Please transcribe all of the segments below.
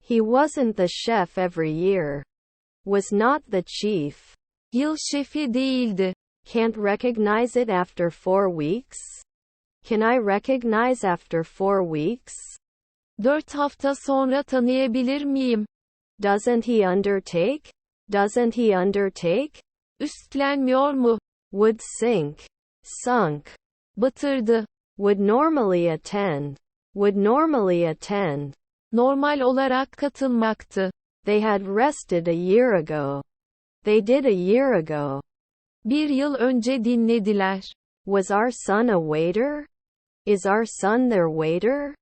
He wasn't the chef every year. Was not the chief. Yıl şefi değildi. Can't recognize it after 4 weeks. Can I recognize after 4 weeks? 4 hafta sonra tanıyabilir miyim? Doesn't he undertake? Doesn't he undertake? Üstlenmiyor mu? Would sink. Sunk. Batırdı. Would normally attend. Would normally attend. Normal olarak katılmaktı. They had rested a year ago. They did a year ago. 1 yıl önce dinlediler. Was our son a waiter? Is our son their waiter?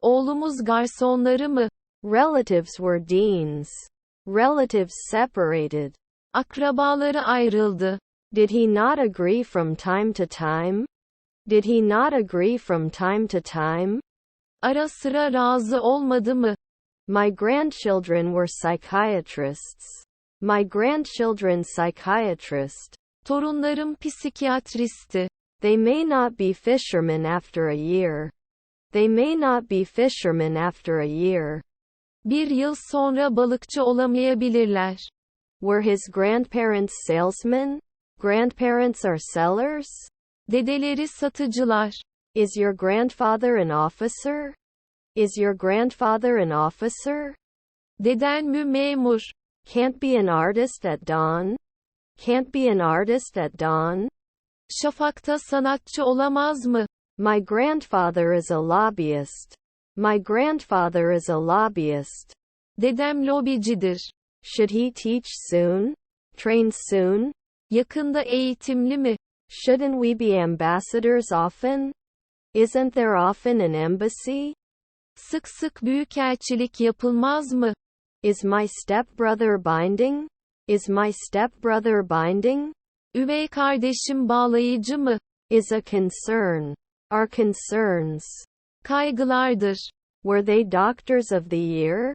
Oğlumuz garsonları mı? Relatives were deans. Relatives separated. Akrabaları ayrıldı. Did he not agree from time to time? Did he not agree from time to time? Ara sıra razı olmadı mı? My grandchildren were psychiatrists. My grandchildren psychiatrist. Torunlarım psikiyatristi. They may not be fishermen after a year. They may not be fishermen after a year. 1 yıl sonra balıkçı olamayabilirler. Were his grandparents salesmen? Grandparents are sellers? Dedeleri satıcılar. Is your grandfather an officer? Is your grandfather an officer? Deden mi memur? Can't be an artist at dawn. Can't be an artist at dawn. Şafakta sanatçı olamaz mı? My grandfather is a lobbyist. My grandfather is a lobbyist. Dedem lobicidir. Should he teach soon? Train soon? Yakında eğitimli mi? Shouldn't we be ambassadors often? Isn't there often an embassy? Sık sık büyükelçilik yapılmaz mı? Is my stepbrother binding? Is my stepbrother binding? Üvey kardeşim bağlayıcı mı? Is a concern. Are concerns. Kaygılardır. Were they doctors of the year?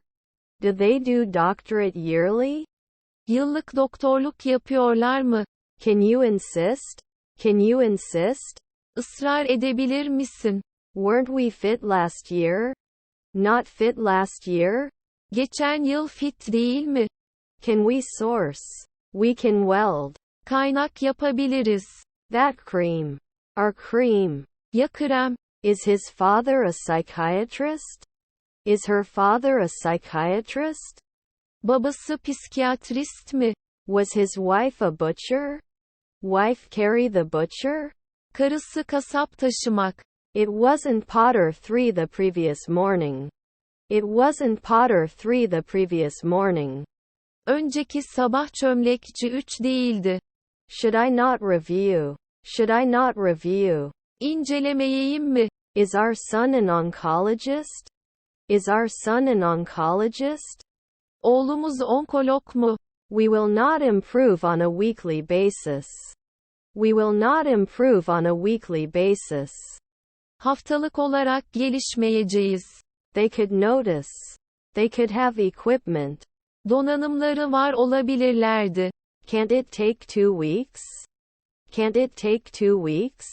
Do they do doctorate yearly? Yıllık doktorluk yapıyorlar mı? Can you insist? Can you insist? Israr edebilir misin? Weren't we fit last year? Not fit last year? Geçen yıl fit değil mi? Can we source? We can weld. Kaynak yapabiliriz. That cream. Our cream. Ya krem? Is his father a psychiatrist? Is her father a psychiatrist? Babası psikiyatrist mi? Was his wife a butcher? Wife carry the butcher? Karısı kasap taşımak. It wasn't Potter 3 the previous morning. It wasn't Potter 3 the previous morning. Önceki sabah çömlekçi 3 değildi. Should I not review? Should I not review? İncelemeyeyim mi? Is our son an oncologist? Is our son an oncologist? Oğlumuz onkolog mu? We will not improve on a weekly basis. We will not improve on a weekly basis. Haftalık olarak gelişmeyeceğiz. They could notice. They could have equipment. Donanımları var olabilirlerdi. Can't it take 2 weeks? Can't it take 2 weeks?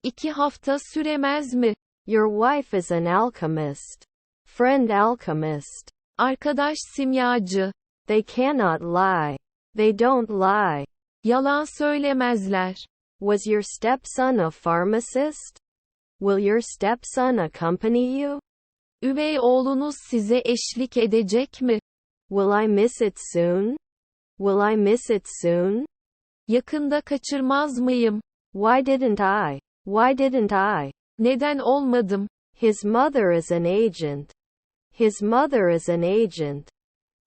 2 hafta süremez mi? Your wife is an alchemist. Friend alchemist. Arkadaş simyacı. They cannot lie. They don't lie. Yalan söylemezler. Was your stepson a pharmacist? Will your stepson accompany you? Üvey oğlunuz size eşlik edecek mi? Will I miss it soon? Will I miss it soon? Yakında kaçırmaz mıyım? Why didn't I? Why didn't I? Neden olmadım? His mother is an agent. His mother is an agent.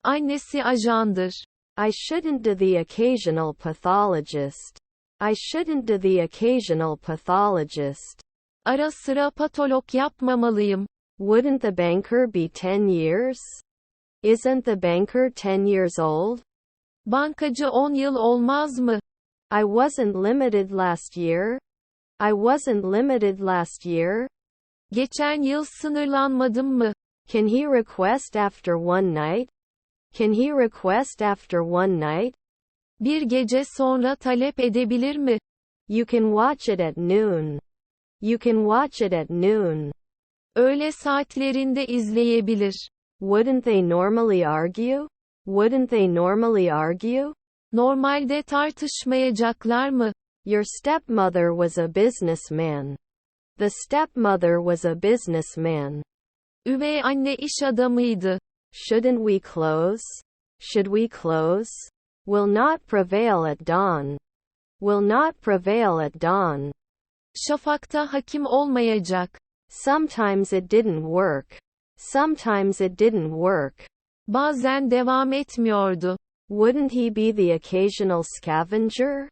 Annesi ajandır. I shouldn't do the occasional pathologist. I shouldn't do the occasional pathologist. Ara sıra patolog yapmamalıyım. Wouldn't the banker be 10 years? Isn't the banker 10 years old? Bankacı 10 yıl olmaz mı? I wasn't limited last year. I wasn't limited last year. Geçen yıl sınırlanmadım mı? Can he request after one night? Can he request after one night? Bir gece sonra talep edebilir mi? You can watch it at noon. You can watch it at noon. Öğle saatlerinde izleyebilir. Wouldn't they normally argue? Wouldn't they normally argue? Normalde tartışmayacaklar mı? Your stepmother was a businessman. The stepmother was a businessman. Üvey anne iş adamıydı. Shouldn't we close? Should we close? Will not prevail at dawn. Will not prevail at dawn. Şafakta hakim olmayacak. Sometimes it didn't work. Sometimes it didn't work. Bazen devam etmiyordu. Wouldn't he be the occasional scavenger?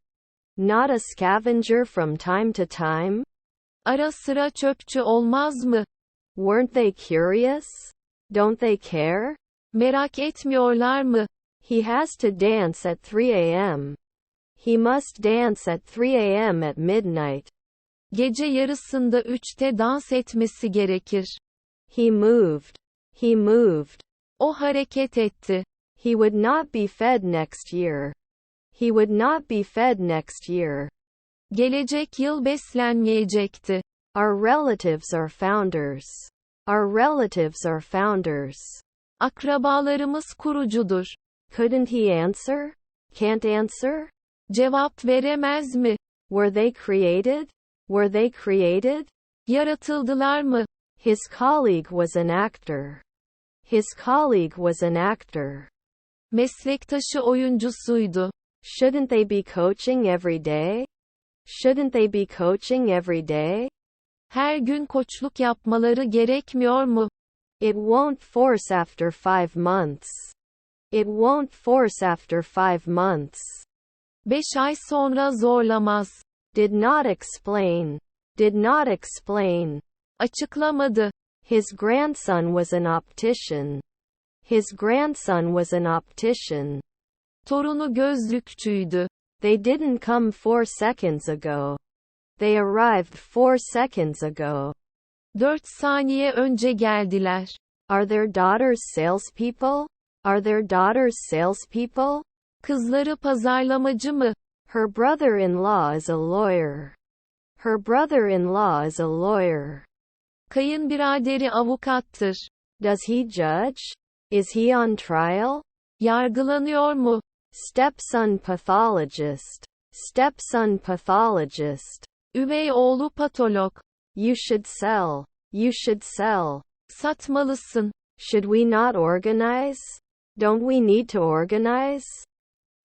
Not a scavenger from time to time? Ara sıra çöpçü olmaz mı? Weren't they curious? Don't they care? Merak etmiyorlar mı? He has to dance at 3 a.m. He must dance at 3 a.m. at midnight. Gece yarısında 3'te dans etmesi gerekir. He moved. He moved. O hareket etti. He would not be fed next year. He would not be fed next year. Gelecek yıl beslenmeyecekti. Our relatives are founders. Our relatives are founders. Akrabalarımız kurucudur. Couldn't he answer? Can't answer? Cevap veremez mi? Were they created? Were they created? Yaratıldılar mı? His colleague was an actor. His colleague was an actor. Meslektaşı oyuncusuydu. Shouldn't they be coaching every day? Shouldn't they be coaching every day? Her gün koçluk yapmaları gerekmiyor mu? It won't force after 5 months. It won't force after 5 months. 5 ay sonra zorlamaz. Did not explain. Did not explain. Açıklamadı. His grandson was an optician. His grandson was an optician. Torunu gözlükçüydü. They didn't come 4 seconds ago. They arrived 4 seconds ago. 4 saniye önce geldiler. Are their daughters salespeople? Are their daughters salespeople? Kızları pazarlamacı mı? Her brother-in-law is a lawyer. Her brother-in-law is a lawyer. Kayınbiraderi avukattır. Does he judge? Is he on trial? Yargılanıyor mu? Stepson pathologist. Stepson pathologist. Üvey oğlu patolog. You should sell. You should sell. Satmalısın. Should we not organize? Don't we need to organize?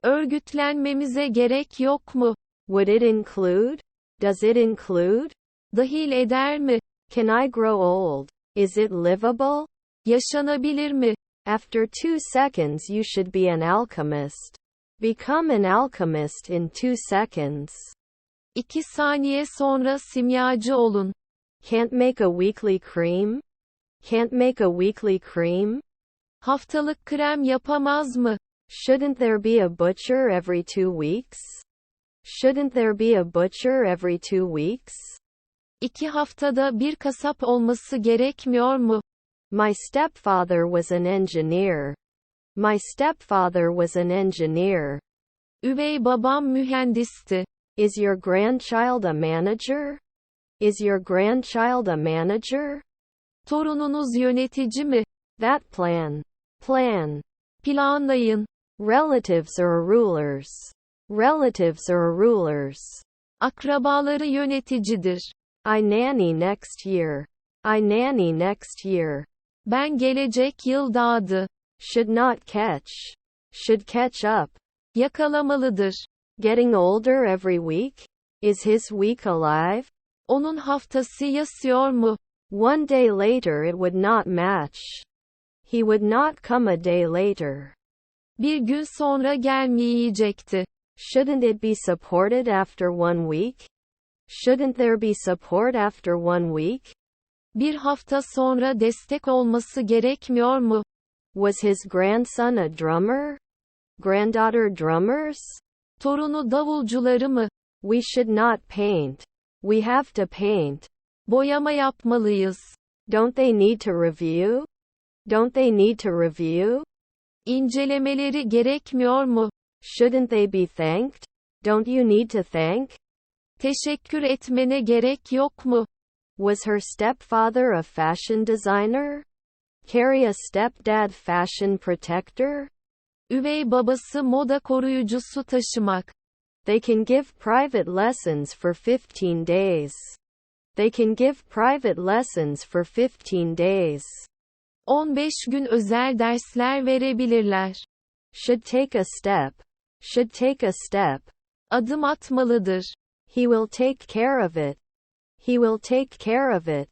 Örgütlenmemize gerek yok mu? Would it include? Does it include? Dahil eder mi? Can I grow old? Is it livable? Yaşanabilir mi? After 2 seconds you should be an alchemist. Become an alchemist in 2 seconds. 2 saniye sonra simyacı olun. Can't make a weekly cream? Can't make a weekly cream? Haftalık krem yapamaz mı? Shouldn't there be a butcher every 2 weeks? Shouldn't there be a butcher every 2 weeks? 2 haftada bir kasap olması gerekmiyor mu? My stepfather was an engineer. My stepfather was an engineer. Üvey babam mühendisti. Is your grandchild a manager? Is your grandchild a manager? Torununuz yönetici mi? That plan. Plan. Planlayın. Relatives are rulers. Relatives are rulers. Akrabaları yöneticidir. I nanny next year. I nanny next year. Ben gelecek yıl dağdı. Should not catch. Should catch up. Yakalamalıdır. Getting older every week? Is his week alive? Onun haftası yasıyor mu? One day later it would not match. He would not come a day later. Bir gün sonra gelmeyecekti. Shouldn't it be supported after 1 week? Shouldn't there be support after 1 week? Bir hafta sonra destek olması gerekmiyor mu? Was his grandson a drummer? Granddaughter drummers? Torunu davulcuları mı? We should not paint. We have to paint. Boyama yapmalıyız. Don't they need to review? Don't they need to review? İncelemeleri gerekmiyor mu? Shouldn't they be thanked? Don't you need to thank? Teşekkür etmene gerek yok mu? Was her stepfather a fashion designer? Carry a stepdad fashion protector? Üvey babası moda koruyucusu taşımak. They can give private lessons for 15 days. They can give private lessons for 15 days. 15 gün özel dersler verebilirler. Should take a step. Should take a step. Adım atmalıdır. He will take care of it. He will take care of it.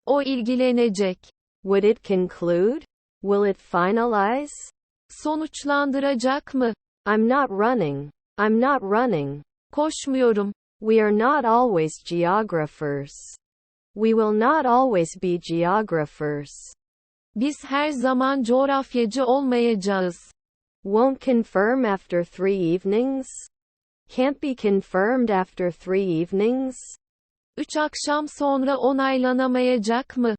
O ilgilenecek. Would it conclude? Will it finalize? Sonuçlandıracak mı? I'm not running. I'm not running. Koşmuyorum. We are not always geographers. We will not always be geographers. Biz her zaman coğrafyacı olmayacağız. Won't confirm after 3 evenings? Can't be confirmed after 3 evenings? 3 akşam sonra onaylanamayacak mı?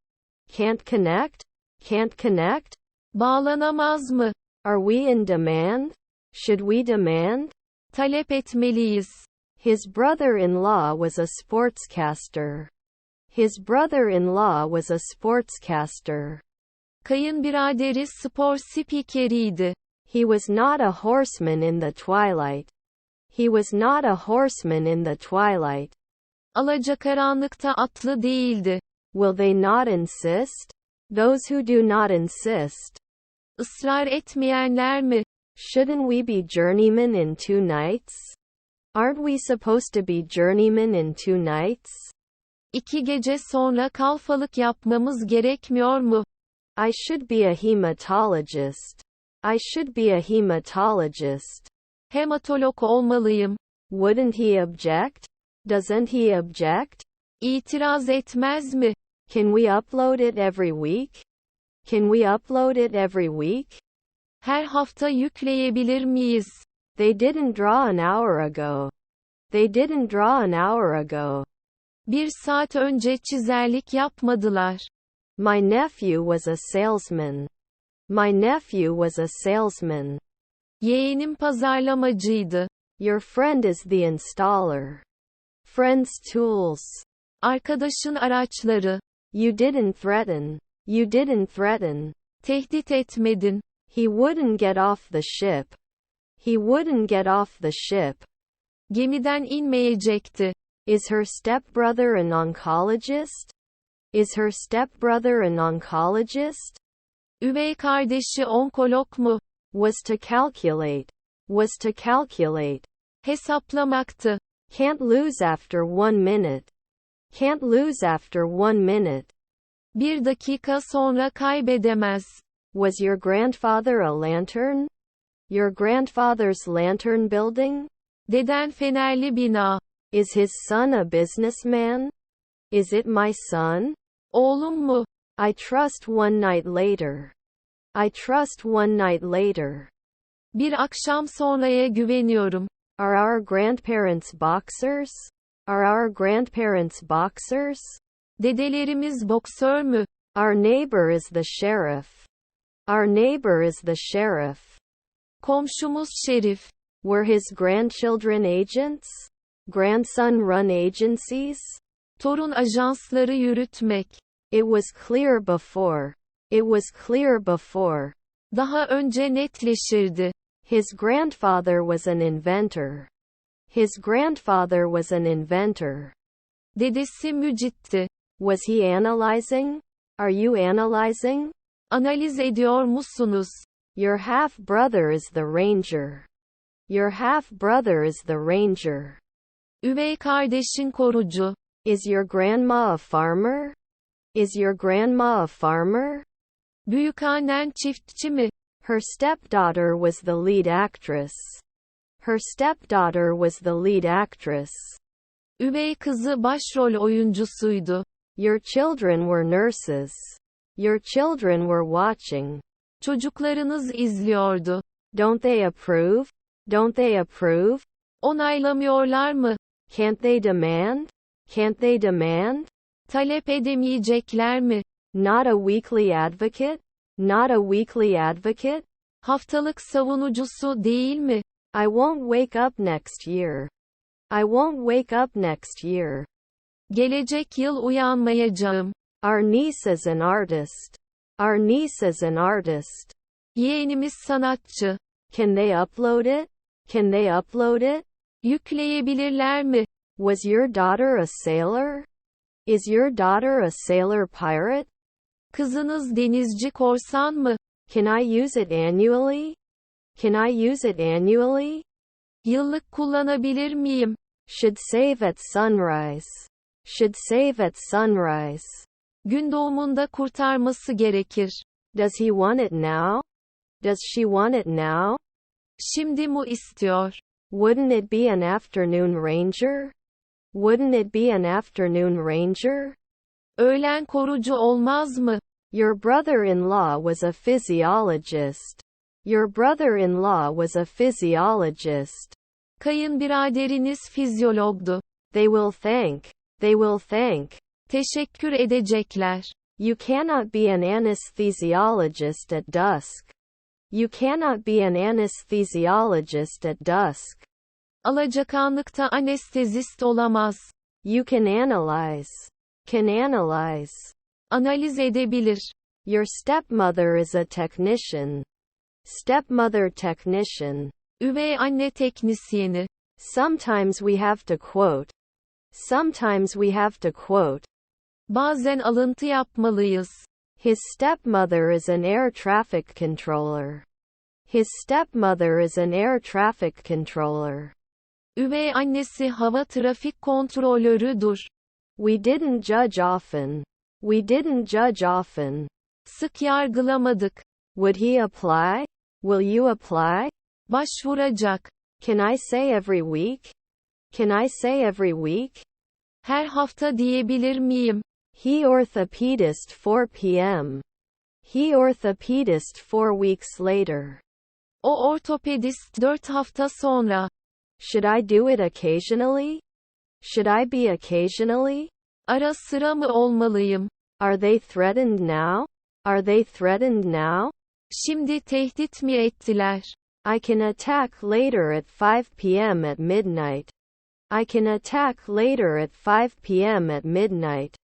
Can't connect? Can't connect? Bağlanamaz mı? Are we in demand? Should we demand? Talep etmeliyiz. His brother-in-law was a sportscaster. His brother-in-law was a sportscaster. Kayınbiraderi spor spikeriydi. He was not a horseman in the twilight. He was not a horseman in the twilight. Alacakaranlıkta atlı değildi. Will they not insist? Those who do not insist. Israr etmeyenler mi? Shouldn't we be journeymen in 2 nights? Aren't we supposed to be journeymen in 2 nights? 2 gece sonra kalfalık yapmamız gerekmiyor mu? I should be a hematologist. I should be a hematologist. Hematolog olmalıyım. Wouldn't he object? Doesn't he object? İtiraz etmez mi? Can we upload it every week? Can we upload it every week? Her hafta yükleyebilir miyiz? They didn't draw an hour ago. They didn't draw an hour ago. 1 saat önce çizerlik yapmadılar. My nephew was a salesman. My nephew was a salesman. Yeğenim pazarlamacıydı. Your friend is the installer. Friend's tools. Arkadaşın araçları. You didn't threaten. You didn't threaten. Tehdit etmedin. He wouldn't get off the ship. He wouldn't get off the ship. Gemiden inmeyecekti. Is her stepbrother an oncologist? Is her stepbrother an oncologist? Üvey kardeşi onkolog mu? Was to calculate. Was to calculate. Hesaplamaktı. Can't lose after 1 minute. Can't lose after 1 minute. 1 dakika sonra kaybedemez. Was your grandfather a lantern? Your grandfather's lantern building? Deden fenerli bina. Is his son a businessman? Is it my son? Oğlum mu? I trust 1 night later. I trust 1 night later. 1 akşam sonraya güveniyorum. Are our grandparents boxers? Are our grandparents boxers? Dedelerimiz boksör mü? Our neighbor is the sheriff. Our neighbor is the sheriff. Komşumuz şerif. Were his grandchildren agents? Grandson run agencies? Torun ajansları yürütmek. It was clear before. It was clear before. Daha önce netleşirdi. His grandfather was an inventor. His grandfather was an inventor. Dedesi mücitti. Was he analyzing? Are you analyzing? Analiz ediyor musunuz? Your half-brother is the ranger. Your half-brother is the ranger. Üvey kardeşin korucu. Is your grandma a farmer? Is your grandma a farmer? Büyükannen çiftçi mi? Her stepdaughter was the lead actress. Her stepdaughter was the lead actress. Üvey kızı başrol oyuncusuydu. Your children were nurses. Your children were watching. Çocuklarınız izliyordu. Don't they approve? Don't they approve? Onaylamıyorlar mı? Can't they demand? Can't they demand? Talep edemeyecekler mi? Not a weekly advocate? Not a weekly advocate? Haftalık savunucusu değil mi? I won't wake up next year. I won't wake up next year. Gelecek yıl uyanmayacağım. Our niece is an artist. Our niece is an artist. Yeğenimiz sanatçı. Can they upload it? Can they upload it? Yükleyebilirler mi? Was your daughter a sailor? Is your daughter a sailor pirate? Kızınız denizci korsan mı? Can I use it annually? Can I use it annually? Yıllık kullanabilir miyim? Should save at sunrise. Should save at sunrise. Gün doğumunda kurtarması gerekir. Does he want it now? Does she want it now? Şimdi mu istiyor? Wouldn't it be an afternoon ranger? Wouldn't it be an afternoon ranger? Öğlen korucu olmaz mı? Your brother-in-law was a physiologist. Your brother-in-law was a physiologist. Kayınbiraderiniz fizyologdu. They will thank. They will thank. Teşekkür edecekler. You cannot be an anesthesiologist at dusk. You cannot be an anesthesiologist at dusk. Alacakaranlıkta anestezist olamaz. You can analyze. Can analyze. Analiz edebilir. Your stepmother is a technician. Stepmother technician. Üvey anne teknisyeni. Sometimes we have to quote. Sometimes we have to quote. Bazen alıntı yapmalıyız. His stepmother is an air traffic controller. His stepmother is an air traffic controller. Üvey annesi hava trafik kontrolörüdür. We didn't judge often. We didn't judge often. Sık yargılamadık. Would he apply? Will you apply? Başvuracak. Can I say every week? Can I say every week? Her hafta diyebilir miyim? He orthopedist 4 p.m. He orthopedist 4 weeks later. O ortopedist 4 hafta sonra. Should I do it occasionally? Should I be occasionally? Ara sıra mı olmalıyım? Are they threatened now? Are they threatened now? Şimdi tehdit mi ettiler? I can attack later at 5 p.m. at midnight. I can attack later at 5 p.m. at midnight.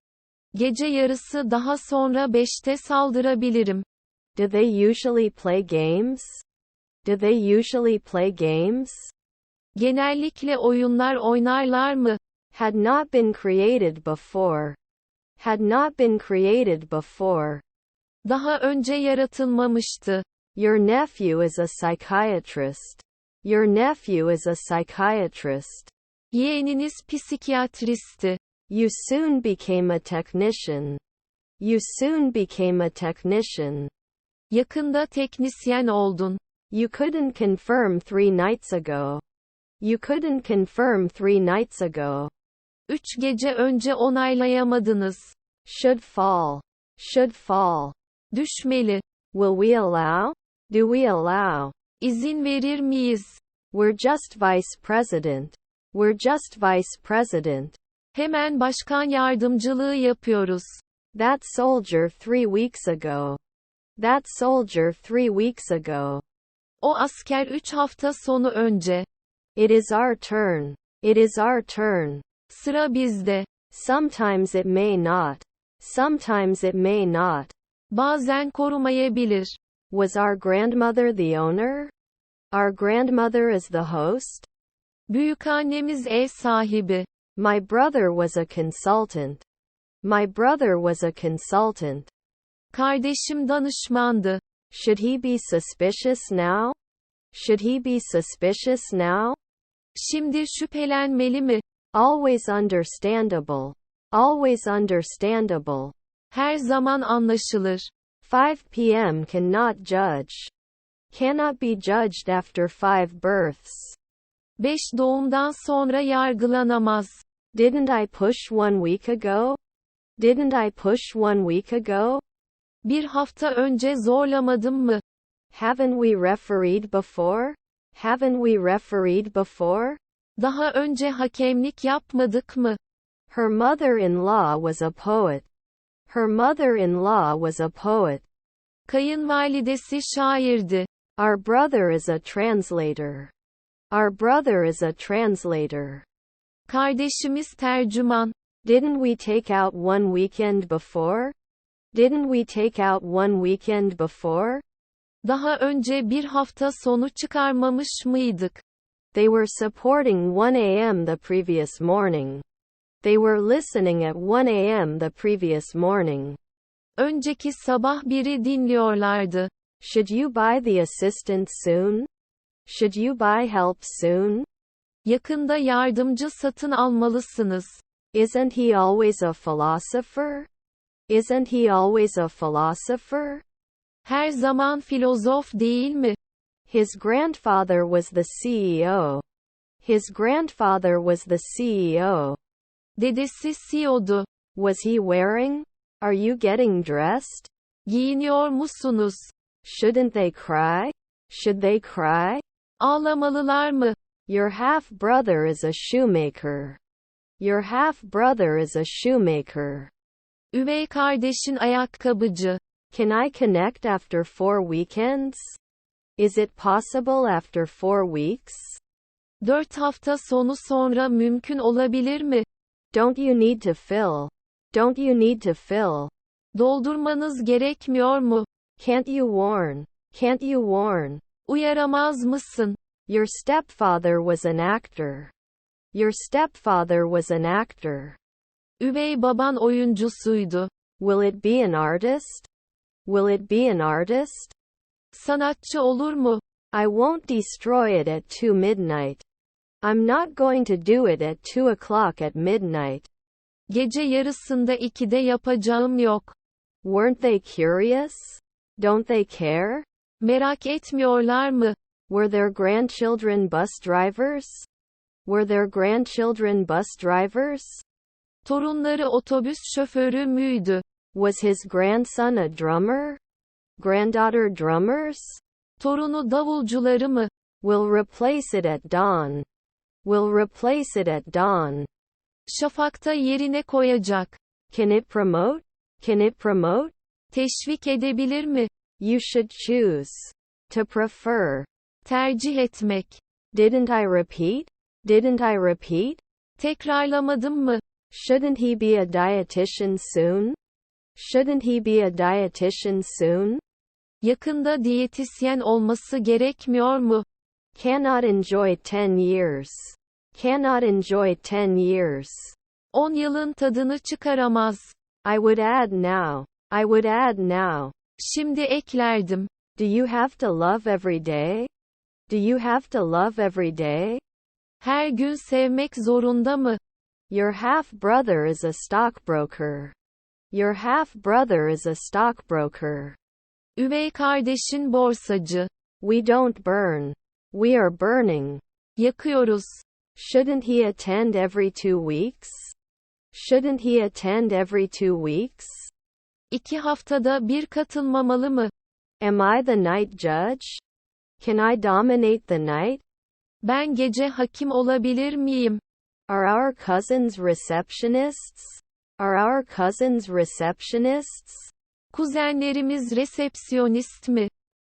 Gece yarısı daha sonra 5'te saldırabilirim. Do they usually play games? Do they usually play games? Genellikle oyunlar oynarlar mı? Had not been created before. Had not been created before. Daha önce yaratılmamıştı. Your nephew is a psychiatrist. Your nephew is a psychiatrist. Yeğeniniz psikiyatristti. You soon became a technician. You soon became a technician. Yakında teknisyen oldun. You couldn't confirm 3 nights ago. You couldn't confirm 3 nights ago. 3 gece önce onaylayamadınız. Should fall. Should fall. Düşmeli. Will we allow? Do we allow? İzin verir miyiz? We're just vice president. We're just vice president. Hemen başkan yardımcılığı yapıyoruz. That soldier 3 weeks ago. That soldier 3 weeks ago. O asker 3 hafta sonu önce. It is our turn. It is our turn. Sıra bizde. Sometimes it may not. Sometimes it may not. Bazen korumayabilir. Was our grandmother the owner? Our grandmother is the host? Büyükannemiz ev sahibi. My brother was a consultant. My brother was a consultant. Kardeşim danışmandı. Should he be suspicious now? Should he be suspicious now? Şimdi şüphelenmeli mi? Always understandable. Always understandable. Her zaman anlaşılır. 5 p.m. cannot judge. Cannot be judged after 5 births. 5 doğumdan sonra yargılanamaz. Didn't I push 1 week ago? Didn't I push 1 week ago? Bir hafta önce zorlamadım mı? Haven't we refereed before? Haven't we refereed before? Daha önce hakemlik yapmadık mı? Her mother-in-law was a poet. Her mother-in-law was a poet. Kayınvalidesi şairdi. Our brother is a translator. Our brother is a translator. Kardeşimiz tercüman. Didn't we take out 1 weekend before? Didn't we take out one weekend before? Daha önce bir hafta sonu çıkarmamış mıydık? They were supporting 1 a.m. the previous morning. They were listening at 1 a.m. the previous morning. Önceki sabah biri dinliyorlardı. Should you buy the assistant soon? Should you buy help soon? Yakında yardımcı satın almalısınız. Isn't he always a philosopher? Isn't he always a philosopher? Her zaman filozof değil mi? His grandfather was the CEO. His grandfather was the CEO. Dedesi CEO'du. Was he wearing? Are you getting dressed? Giyiniyor musunuz? Shouldn't they cry? Should they cry? Ağlamalılar mı? Your half-brother is a shoemaker. Your half-brother is a shoemaker. Üvey kardeşin ayakkabıcı. Can I connect after 4 weekends? Is it possible after 4 weeks? 4 hafta sonu sonra mümkün olabilir mi? Don't you need to fill? Don't you need to fill? Doldurmanız gerekmiyor mu? Can't you warn? Can't you warn? Uyaramaz mısın? Your stepfather was an actor. Your stepfather was an actor. Üvey baban oyuncusuydu. Will it be an artist? Will it be an artist? Sanatçı olur mu? I won't destroy it at 2 midnight. I'm not going to do it at 2 o'clock at midnight. Gece yarısında 2'de yapacağım yok. Weren't they curious? Don't they care? Merak etmiyorlar mı? Were their grandchildren bus drivers? Were their grandchildren bus drivers? Torunları otobüs şoförü müydü? Was his grandson a drummer? Granddaughter drummers? Torunu davulcuları mı? Will replace it at dawn. Will replace it at dawn. Şafakta yerine koyacak. Can it promote? Can it promote? Teşvik edebilir mi? You should choose. To prefer. Tercih etmek. Didn't I repeat? Didn't I repeat? Tekrarlamadım mı? Shouldn't he be a dietitian soon? Shouldn't he be a dietitian soon? Yakında diyetisyen olması gerekmiyor mu? Cannot enjoy 10 years. Cannot enjoy 10 years. 10 yılın tadını çıkaramaz. I would add now. I would add now. Şimdi eklerdim. Do you have to love every day? Do you have to love every day? Her gün sevmek zorunda mı? Your half-brother is a stockbroker. Your half-brother is a stockbroker. Üvey kardeşin borsacı. We don't burn. We are burning. Yakıyoruz. Shouldn't he attend every 2 weeks? Shouldn't he attend every 2 weeks? 2 haftada bir katılmamalı mı? Am I the night judge? Can I dominate the night? Ben gece hakim olabilir miyim? Are our cousins receptionists? Are our cousins receptionists? Kuzenlerimiz resepsiyonist mi?